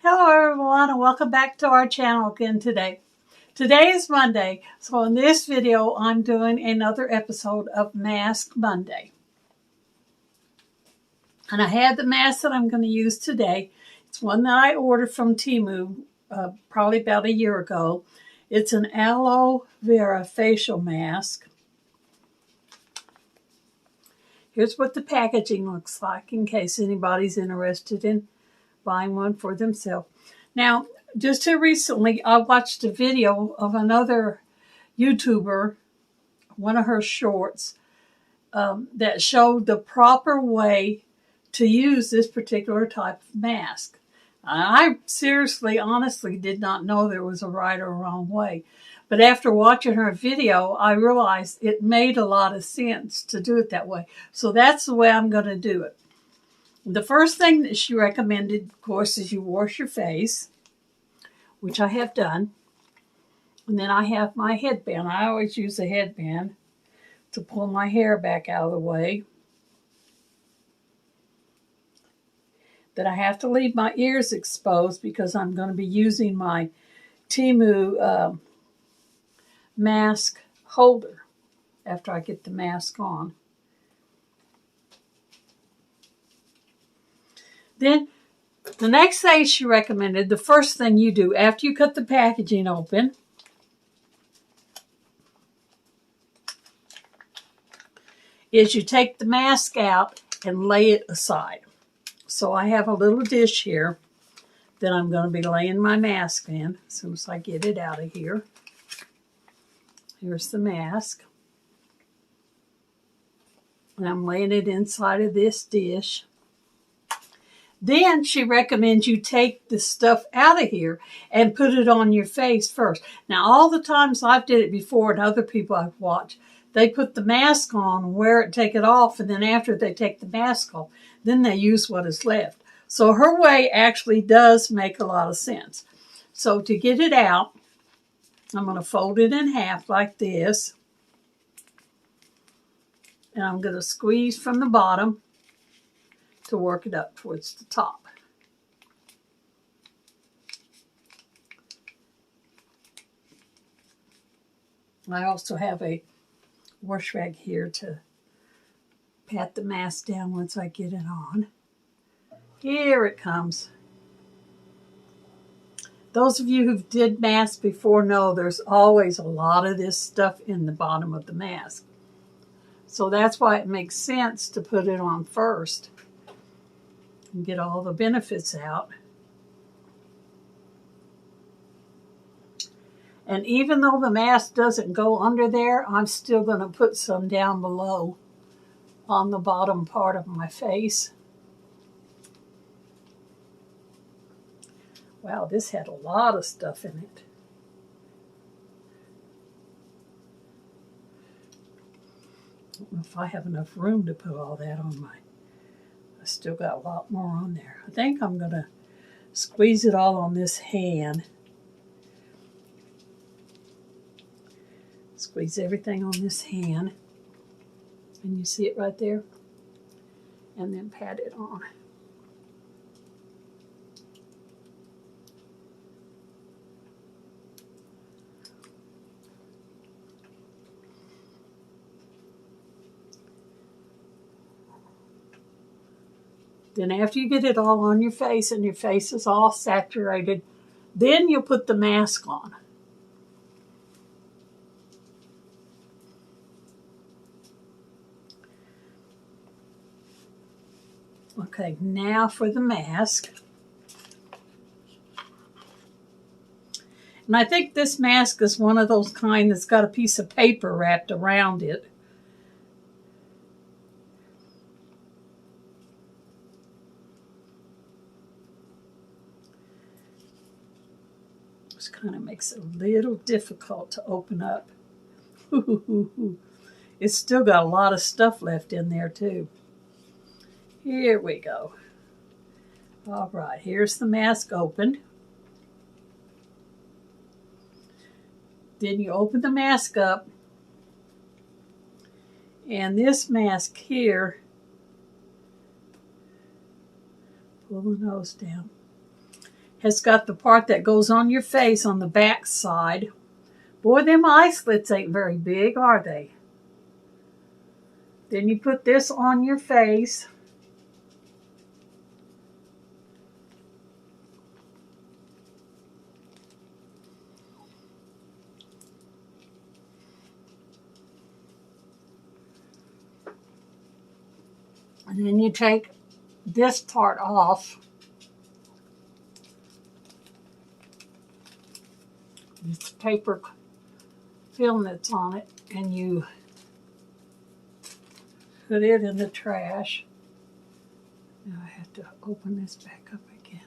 Hello everyone and welcome back to our channel again today. Today is Monday, so in this video I'm doing another episode of Mask Monday. And I have the mask that I'm going to use today. It's one that I ordered from Temu probably about a year ago. It's an aloe vera facial mask. Here's what the packaging looks like in case anybody's interested in buying one for themselves. Now, just here recently, I watched a video of another YouTuber, one of her shorts, that showed the proper way to use this particular type of mask. I seriously, honestly did not know there was a right or wrong way. But after watching her video, I realized it made a lot of sense to do it that way. So that's the way I'm going to do it. The first thing that she recommended, of course, is you wash your face, which I have done. And then I have my headband. I always use a headband to pull my hair back out of the way. Then I have to leave my ears exposed because I'm going to be using my Temu mask holder after I get the mask on. Then the next thing she recommended, the first thing you do after you cut the packaging open, is you take the mask out and lay it aside. So I have a little dish here that I'm going to be laying my mask in as soon as I get it out of here. Here's the mask. And I'm laying it inside of this dish. Then she recommends you take the stuff out of here and put it on your face first. Now, all the times I've did it before and other people I've watched, they put the mask on, wear it, take it off, and then after they take the mask off, then they use what is left. So her way actually does make a lot of sense. So to get it out, I'm going to fold it in half like this. And I'm going to squeeze from the bottom to work it up towards the top. I also have a wash rag here to pat the mask down once I get it on. Here it comes. Those of you who did masks before know there's always a lot of this stuff in the bottom of the mask. So that's why it makes sense to put it on first and get all the benefits out. And even though the mask doesn't go under there, I'm still going to put some down below on the bottom part of my face. Wow, this had a lot of stuff in it. I don't know if I have enough room to put all that on my... I still got a lot more on there. I think I'm going to squeeze it all on this hand. Squeeze everything on this hand. And you see it right there? And then pat it on. Then after you get it all on your face and your face is all saturated, then you'll put the mask on. Okay, now for the mask. And I think this mask is one of those kind that's got a piece of paper wrapped around it. Which kind of makes it a little difficult to open up. It's still got a lot of stuff left in there too. Here we go. All right, here's the mask opened. Then you open the mask up. And this mask here, pull the nose down. has got the part that goes on your face on the back side. Boy, them eye slits ain't very big, are they? Then you put this on your face. And then you take this part off. This paper film that's on it, and you put it in the trash. Now I have to open this back up again.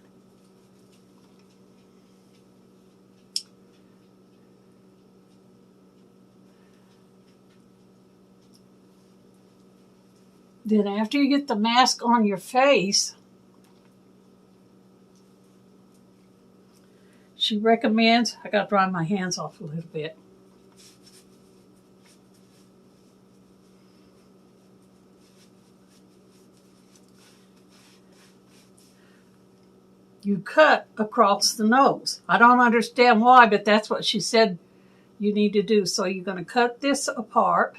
Then after you get the mask on your face, she recommends, I got to dry my hands off a little bit. You cut across the nose. I don't understand why, but that's what she said you need to do. So you're going to cut this apart,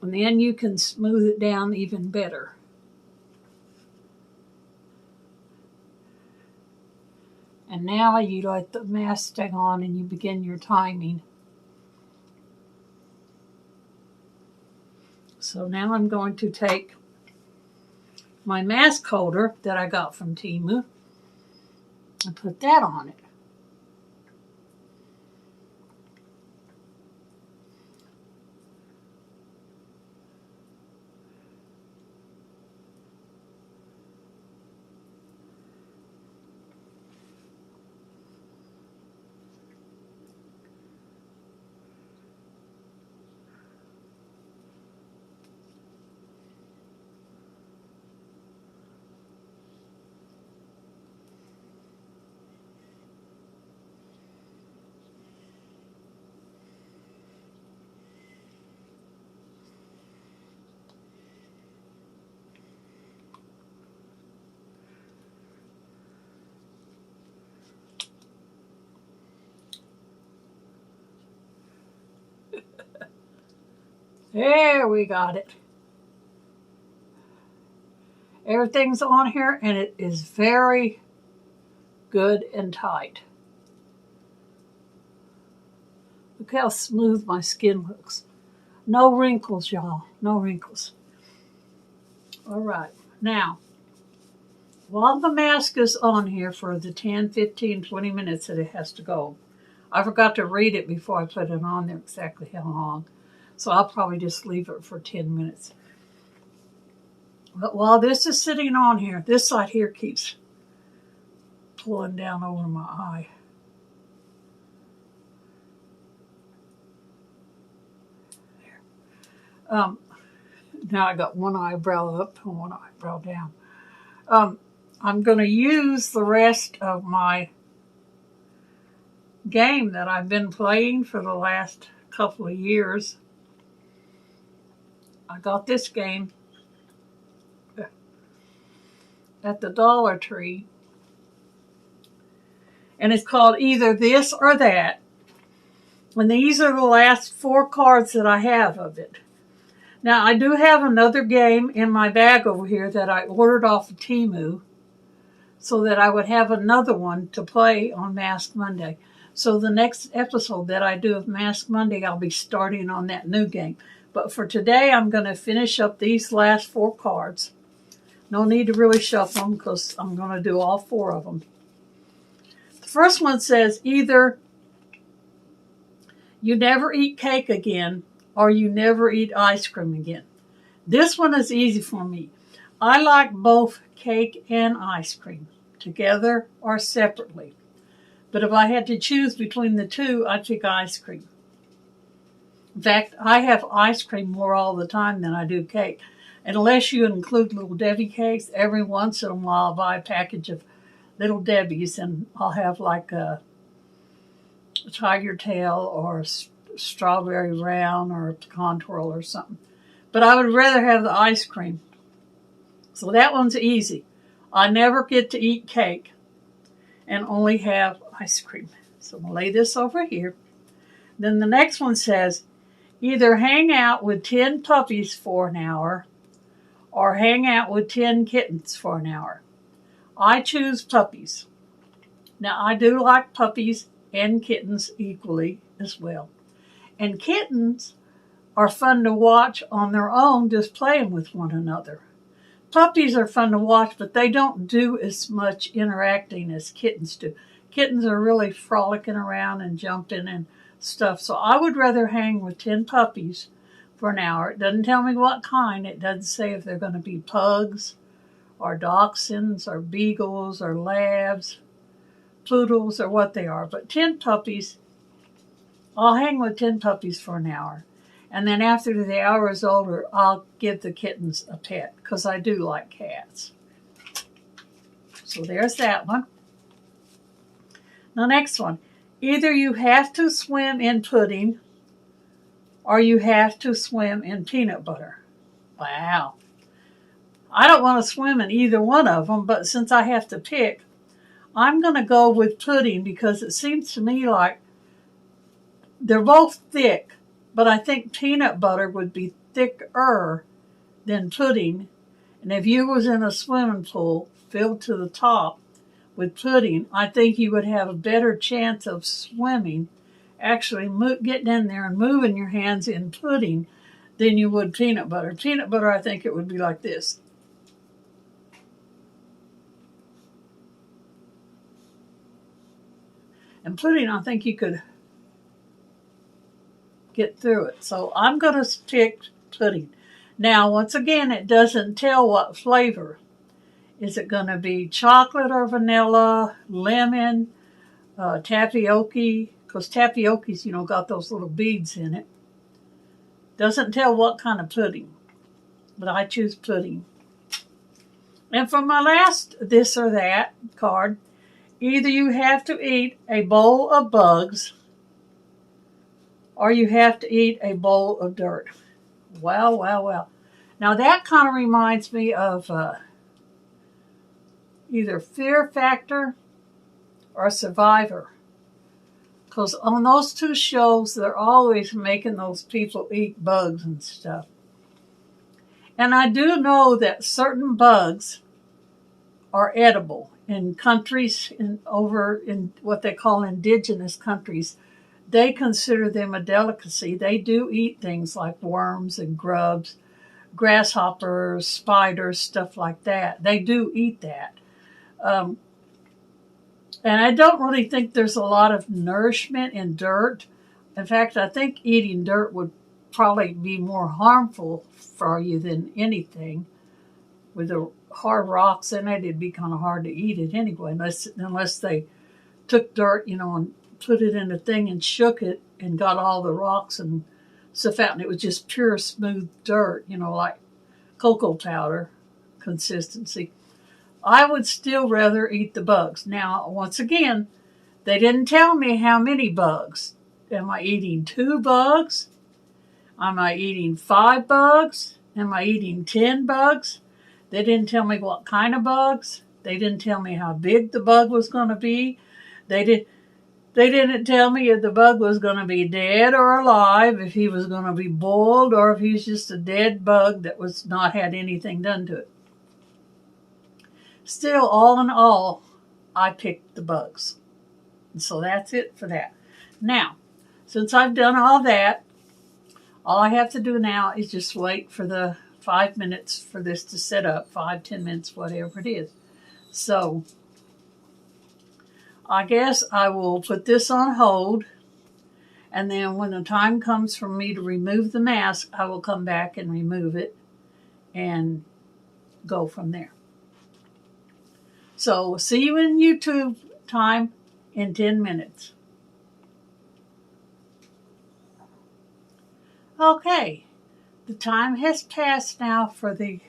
and then you can smooth it down even better. And now you let the mask stay on and you begin your timing. So now I'm going to take my mask holder that I got from Temu and put that on it. There, we got it. Everything's on here and it is very good and tight. Look how smooth my skin looks. No wrinkles, y'all. No wrinkles. All right. Now, while the mask is on here for the 10, 15, 20 minutes that it has to go, I forgot to read it before I put it on there exactly how long. So I'll probably just leave it for 10 minutes. But while this is sitting on here, this side here keeps pulling down over my eye. There. Now I got one eyebrow up and one eyebrow down. I'm going to use the rest of my game that I've been playing for the last couple of years. I got this game at the Dollar Tree, and it's called Either This or That. And these are the last 4 cards that I have of it. Now, I do have another game in my bag over here that I ordered off of Temu so that I would have another one to play on Mask Monday. So the next episode that I do of Mask Monday, I'll be starting on that new game. But for today, I'm going to finish up these last 4 cards. No need to really shuffle them because I'm going to do all 4 of them. The first one says either you never eat cake again or you never eat ice cream again. This one is easy for me. I like both cake and ice cream, together or separately. But if I had to choose between the two, I'd pick ice cream. In fact, I have ice cream more all the time than I do cake. And unless you include Little Debbie cakes, every once in a while I'll buy a package of Little Debbie's and I'll have like a tiger tail or strawberry round or pecan twirl or something. But I would rather have the ice cream. So that one's easy. I never get to eat cake and only have ice cream. So I'm going to lay this over here. Then the next one says, either hang out with 10 puppies for an hour or hang out with 10 kittens for an hour. I choose puppies. Now, I do like puppies and kittens equally as well. And kittens are fun to watch on their own, just playing with one another. Puppies are fun to watch, but they don't do as much interacting as kittens do. Kittens are really frolicking around and jumping and stuff. So I would rather hang with 10 puppies for an hour. It doesn't tell me what kind. It doesn't say if they're going to be pugs or dachshunds or beagles or labs, poodles or what they are. But 10 puppies, I'll hang with 10 puppies for an hour. And then after the hour is older, I'll give the kittens a pet because I do like cats. So there's that one. The next one. Either you have to swim in pudding or you have to swim in peanut butter. Wow. I don't want to swim in either one of them, but since I have to pick, I'm going to go with pudding because it seems to me like they're both thick, but I think peanut butter would be thicker than pudding. And if you was in a swimming pool filled to the top with pudding, I think you would have a better chance of swimming, actually getting in there and moving your hands in pudding than you would peanut butter. Peanut butter, I think it would be like this. And pudding, I think you could get through it. So I'm going to pick pudding. Now, once again, it doesn't tell what flavor. Is it going to be chocolate or vanilla, lemon, tapioca? Because tapioca's, got those little beads in it. Doesn't tell what kind of pudding. But I choose pudding. And for my last this or that card, either you have to eat a bowl of bugs or you have to eat a bowl of dirt. Well, well, well. Now that kind of reminds me of either Fear Factor or Survivor. Because on those two shows, they're always making those people eat bugs and stuff. And I do know that certain bugs are edible in countries over in what they call indigenous countries. They consider them a delicacy. They do eat things like worms and grubs, grasshoppers, spiders, stuff like that. They do eat that. And I don't really think there's a lot of nourishment in dirt. In fact, I think eating dirt would probably be more harmful for you than anything. With the hard rocks in it, it'd be kind of hard to eat it anyway, unless they took dirt, and put it in a thing and shook it and got all the rocks and stuff out, and it was just pure smooth dirt, like cocoa powder consistency. I would still rather eat the bugs. Now, once again, they didn't tell me how many bugs. Am I eating 2 bugs? Am I eating 5 bugs? Am I eating 10 bugs? They didn't tell me what kind of bugs. They didn't tell me how big the bug was going to be. They didn't tell me if the bug was going to be dead or alive, if he was going to be boiled, or if he was just a dead bug that was not had anything done to it. Still, all in all, I picked the bugs. And so that's it for that. Now, since I've done all that, all I have to do now is just wait for the 5 minutes for this to set up, 5-10 minutes, whatever it is. So I guess I will put this on hold, and then when the time comes for me to remove the mask, I will come back and remove it and go from there. So see you in YouTube time in 10 minutes. Okay, the time has passed now for the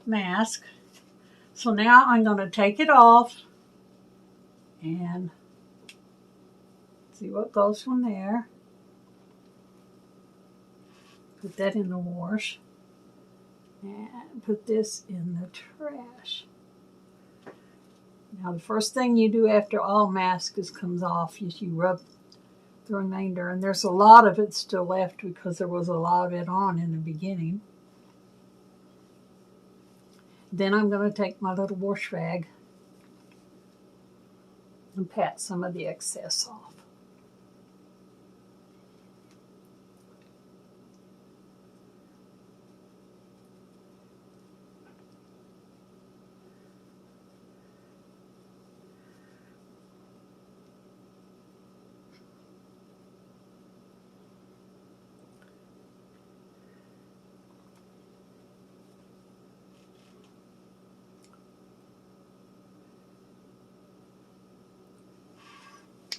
mask. So now I'm going to take it off and see what goes from there. Put that in the wash and put this in the trash. Now the first thing you do after all mask comes off is you rub the remainder, and there's a lot of it still left because there was a lot of it on in the beginning. Then I'm going to take my little wash rag and pat some of the excess off.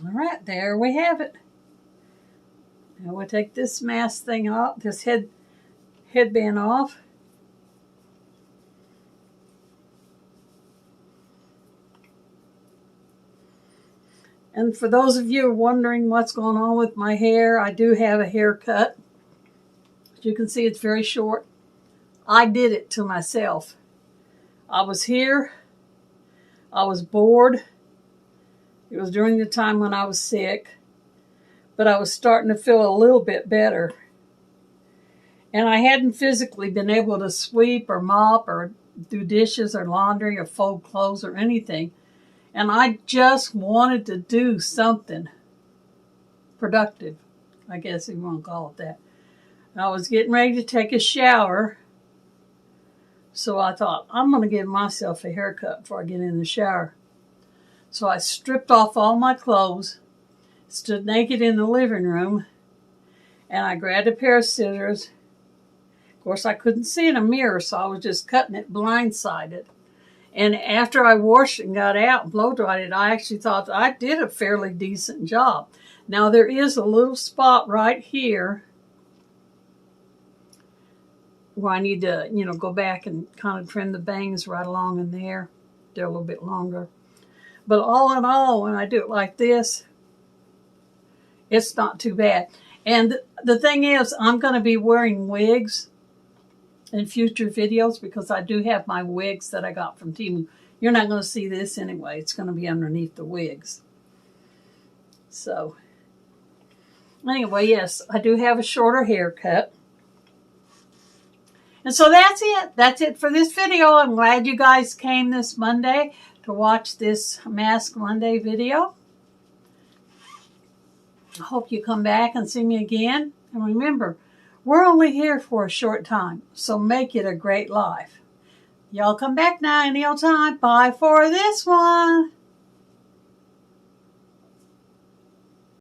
All right, there we have it. Now we'll take this mask thing off, this headband off. And for those of you wondering what's going on with my hair, I do have a haircut. As you can see, it's very short. I did it to myself. I was here. I was bored. It was during the time when I was sick, but I was starting to feel a little bit better. And I hadn't physically been able to sweep or mop or do dishes or laundry or fold clothes or anything. And I just wanted to do something productive, I guess you want to call it that. I was getting ready to take a shower, so I thought, I'm going to give myself a haircut before I get in the shower. So I stripped off all my clothes, stood naked in the living room, and I grabbed a pair of scissors. Of course, I couldn't see in a mirror, so I was just cutting it blindsided. And after I washed and got out and blow dried it, I actually thought I did a fairly decent job. Now, there is a little spot right here where I need to, go back and kind of trim the bangs right along in there. They're a little bit longer. But all in all, when I do it like this, it's not too bad. And the thing is, I'm going to be wearing wigs in future videos because I do have my wigs that I got from Temu. You're not going to see this anyway. It's going to be underneath the wigs. So, anyway, yes, I do have a shorter haircut. And so that's it. That's it for this video. I'm glad you guys came this Monday to watch this Mask Monday video. I hope you come back and see me again. And remember, we're only here for a short time, so make it a great life. Y'all come back now any old time. Bye for this one.